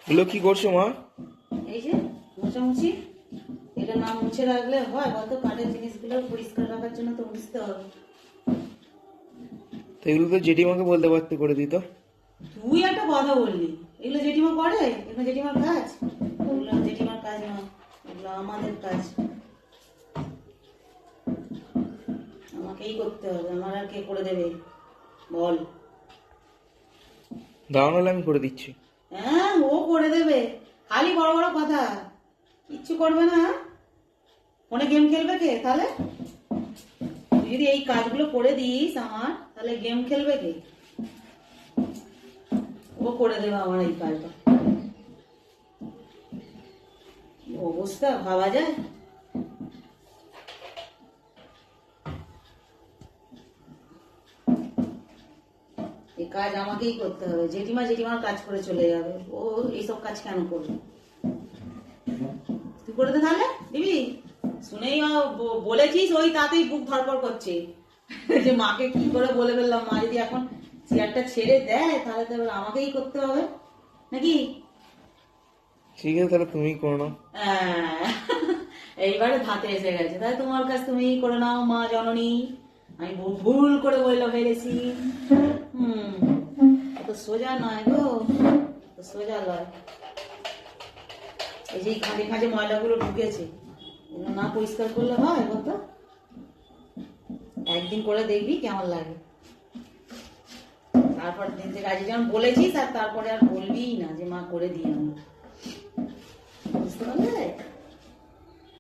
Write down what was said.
এগুলো কি করছো মা? এই যে মোছামুছি, এটা না মুছে রাখলে হয়? কত কাঠের জিনিসগুলো পরিষ্কার রাখার জন্য তো মুছতে হবে। তো এগুলো তো জেঠিমাকে বলতে পারতে করে দিত। তুই একটা কথা বললি, এগুলো জেঠিমা করে? এগুলো জেঠিমার কাজ? এগুলো জেঠিমার কাজ না, এগুলো আমাদের কাজ। আমাকেই করতে হবে, আমার আর কে করে দেবে বল? দাঁড়ানো হলে আমি করে দিচ্ছি। হ্যাঁ, ও করে দেবে, খালি বড় বড় কথা, কিচ্ছু করবে না। ফোনে গেম খেলবে কে তাহলে? তুই যদি এই কাজগুলো করে দিস আমার, তাহলে গেম খেলবে কে? ও করে দেবে আমার এই কাজটা। কি অবস্থা ভাবা যায়? এই কাজ আমাকেই করতে হবে, জেঠিমা জেঠিমার কাজ করে চলে যাবে, ও এইসব কাজ কেন করবে? তুই করে দে তাহলে, দিবি? শুনেই বলেছিস, ওই তাতেই বুক ধরপড় করছে যে মাকে কি করে বলে ফেললাম। মা যদি এখন চেয়ারটা ছেড়ে দেয়, তাহলে তো এবার আমাকেই করতে হবে নাকি? ঠিক আছে, তাহলে তুমিই করো না। এইবারে ধাতে এসে গেছে, তাই তোমার কাছ তুমিই করে নাও মা জননী। আমি ভুল করে বললো ফেলেছি। তো সোজা নয় গো, তো সোজা নয়। এই যে খাঁজে খাঁজে ময়লাগুলো ঢুকেছে, এগুলো না পরিষ্কার করলে হয় বলতো? একদিন করে দেখবি কেমন লাগে, তারপর দিন থেকে আজ যেমন বলেছিস, আর তারপরে আর বলবিই না যে মা করে দিই আমি। বুঝতে পারলে?